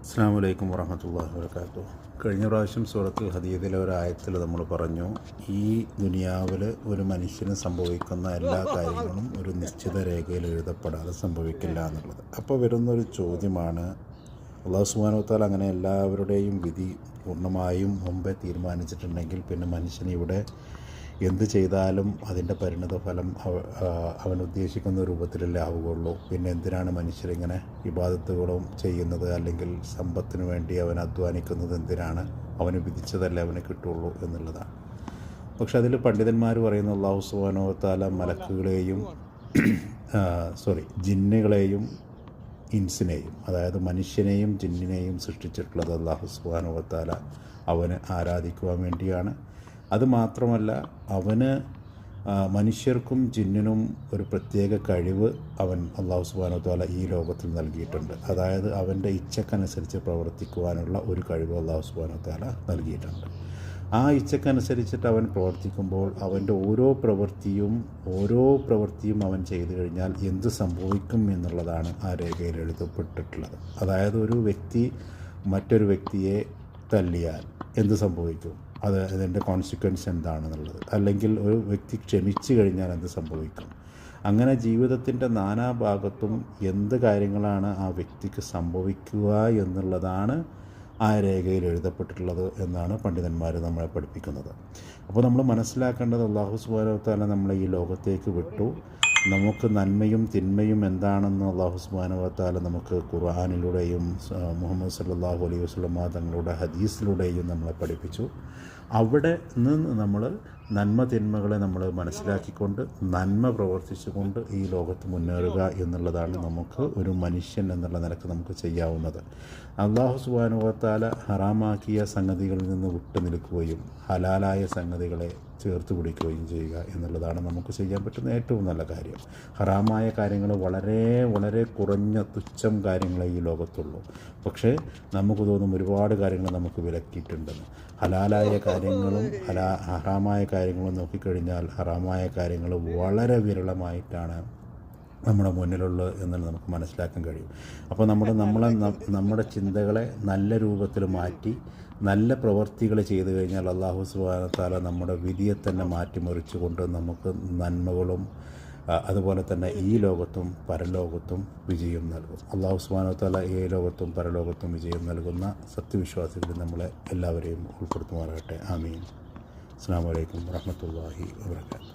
അസ്സലാമു അലൈക്കും വറഹ്മത്തുള്ളാഹി വബറകാതുഹു. കഴിഞ്ഞ പ്രാവശ്യം സൂറത്തുൽ ഹദീദിലെ ഒരു ആയത്തിൽ നമ്മൾ പറഞ്ഞു, ഈ ദുനിയാവിൽ ഒരു മനുഷ്യന് സംഭവിക്കുന്ന എല്ലാ കാര്യങ്ങളും ഒരു നിശ്ചിത രേഖയിൽ എഴുതപ്പെടാതെ സംഭവിക്കില്ല എന്നുള്ളത്. അപ്പോൾ വരുന്നൊരു ചോദ്യമാണ്, അല്ലാഹു സുബ്ഹാനഹു വ തആല അങ്ങനെ എല്ലാവരുടെയും വിധി പൂർണ്ണമായും മുമ്പേ തീരുമാനിച്ചിട്ടുണ്ടെങ്കിൽ പിന്നെ മനുഷ്യന് ഇവിടെ എന്ത് ചെയ്താലും അതിൻ്റെ പരിണിത ഫലം അവൻ ഉദ്ദേശിക്കുന്ന രൂപത്തിലല്ലേ ആവുകയുള്ളൂ. പിന്നെ എന്തിനാണ് മനുഷ്യരിങ്ങനെ ഇബാദത്തുകളും ചെയ്യുന്നത്, അല്ലെങ്കിൽ സമ്പത്തിന് വേണ്ടി അവൻ അധ്വാനിക്കുന്നത് എന്തിനാണ്? അവന് വിധിച്ചതല്ലേ അവന് കിട്ടുള്ളൂ എന്നുള്ളതാണ്. പക്ഷെ അതിൽ പണ്ഡിതന്മാർ പറയുന്ന, അല്ലാഹു സുബ്ഹാനഹു വ തആല മലക്കുകളെയും ജിന്നുകളെയും ഇൻസിനെയും, അതായത് മനുഷ്യനെയും ജിന്നിനെയും സൃഷ്ടിച്ചിട്ടുള്ളത് അല്ലാഹു സുബ്ഹാനഹു വ തആല അവന് ആരാധിക്കുവാൻ വേണ്ടിയാണ്. അതുമാത്രമല്ല, അവന് മനുഷ്യർക്കും ജിന്നിനും ഒരു പ്രത്യേക കഴിവ് അവൻ അല്ലാഹു സുബ്ഹാനഹു വ തആല ഈ ലോകത്തിൽ നൽകിയിട്ടുണ്ട്. അതായത് അവൻ്റെ ഇച്ഛക്കനുസരിച്ച് പ്രവർത്തിക്കുവാനുള്ള ഒരു കഴിവ് അല്ലാഹു സുബ്ഹാനഹു വ തആല നൽകിയിട്ടുണ്ട്. ആ ഇച്ഛക്കനുസരിച്ചിട്ട് അവൻ പ്രവർത്തിക്കുമ്പോൾ അവൻ്റെ ഓരോ പ്രവൃത്തിയും അവൻ ചെയ്തു കഴിഞ്ഞാൽ എന്ത് സംഭവിക്കും എന്നുള്ളതാണ് ആ രേഖയിൽ എഴുതപ്പെട്ടിട്ടുള്ളത്. അതായത് ഒരു വ്യക്തി മറ്റൊരു വ്യക്തിയെ തല്ലിയാൽ എന്ത് സംഭവിക്കും, അതിൻ്റെ കോൺസിക്വൻസ് എന്താണെന്നുള്ളത്. അല്ലെങ്കിൽ ഒരു വ്യക്തി ക്ഷമിച്ചു കഴിഞ്ഞാൽ എന്ത് സംഭവിക്കും. അങ്ങനെ ജീവിതത്തിൻ്റെ നാനാഭാഗത്തും എന്ത് കാര്യങ്ങളാണ് ആ വ്യക്തിക്ക് സംഭവിക്കുക എന്നുള്ളതാണ് ആ രേഖയിൽ എഴുതപ്പെട്ടിട്ടുള്ളത് എന്നാണ് പണ്ഡിതന്മാർ നമ്മളെ പഠിപ്പിക്കുന്നത്. അപ്പോൾ നമ്മൾ മനസ്സിലാക്കേണ്ടത്, അല്ലാഹു സുബ്ഹാനഹു വ തആല നമ്മളെ ഈ ലോകത്തേക്ക് വിട്ടു. നമുക്ക് നന്മയും തിന്മയും എന്താണെന്ന് അല്ലാഹു സുബ്ഹാനഹു വ തആല നമുക്ക് ഖുർആനിലൂടെയും മുഹമ്മദ് സല്ലല്ലാഹു അലൈഹി വസല്ലം തങ്ങളുടെ ഹദീസിലൂടെയും നമ്മളെ പഠിപ്പിച്ചു. അവിടെ നിന്ന് നമ്മൾ നന്മ തിന്മകളെ നമ്മൾ മനസ്സിലാക്കിക്കൊണ്ട് നന്മ പ്രവർത്തിച്ചുകൊണ്ട് ഈ ലോകത്ത് മുന്നേറുക എന്നുള്ളതാണ് നമുക്ക് ഒരു മനുഷ്യൻ എന്നുള്ള നിലക്ക് നമുക്ക് ചെയ്യാവുന്നത്. അല്ലാഹു സുബ്ഹാനഹു വ തആല ഹറാമാക്കിയ സംഗതികളിൽ നിന്ന് വിട്ടു നിൽക്കുകയും ഹലാലായ സംഗതികളെ ചേർത്ത് പിടിക്കുകയും ചെയ്യുക എന്നുള്ളതാണ് നമുക്ക് ചെയ്യാൻ പറ്റുന്ന ഏറ്റവും നല്ല കാര്യം. ഹറാമായ കാര്യങ്ങൾ വളരെ വളരെ കുറഞ്ഞ തുച്ഛം കാര്യങ്ങളെ ഈ ലോകത്തുള്ളൂ. പക്ഷേ നമുക്ക് തോന്നും ഒരുപാട് കാര്യങ്ങൾ നമുക്ക് വിലക്കിയിട്ടുണ്ടെന്ന്. ഹലാലായ കാര്യങ്ങളും ഹറാമായ കാര്യങ്ങളും നോക്കിക്കഴിഞ്ഞാൽ ഹറാമായ കാര്യങ്ങൾ വളരെ വിരളമായിട്ടാണ് നമ്മുടെ മുന്നിലുള്ളത് എന്നുള്ളത് നമുക്ക് മനസ്സിലാക്കാൻ കഴിയും. അപ്പോൾ നമ്മുടെ ചിന്തകളെ നല്ല രൂപത്തിൽ മാറ്റി നല്ല പ്രവർത്തികൾ ചെയ്തു കഴിഞ്ഞാൽ അല്ലാഹു സുബ്ഹാനഹു വ തആല നമ്മുടെ വിധിയെ തന്നെ മാറ്റിമറിച്ചുകൊണ്ട് നമുക്ക് നന്മകളും അതുപോലെ തന്നെ ഈ ലോകത്തും പരലോകത്തും വിജയം നൽകും. അല്ലാഹു സുബ്ഹാനഹു വ തആല ഈ ലോകത്തും പരലോകത്തും വിജയം നൽകുന്ന സത്യവിശ്വാസികളിൽ നമ്മളെ എല്ലാവരെയും ഉൾപ്പെടുത്തുമാറാകട്ടെ. ആമീൻ. അസ്സലാമു അലൈക്കും വറഹ്മത്തുള്ളാഹി വബറകാതുഹു.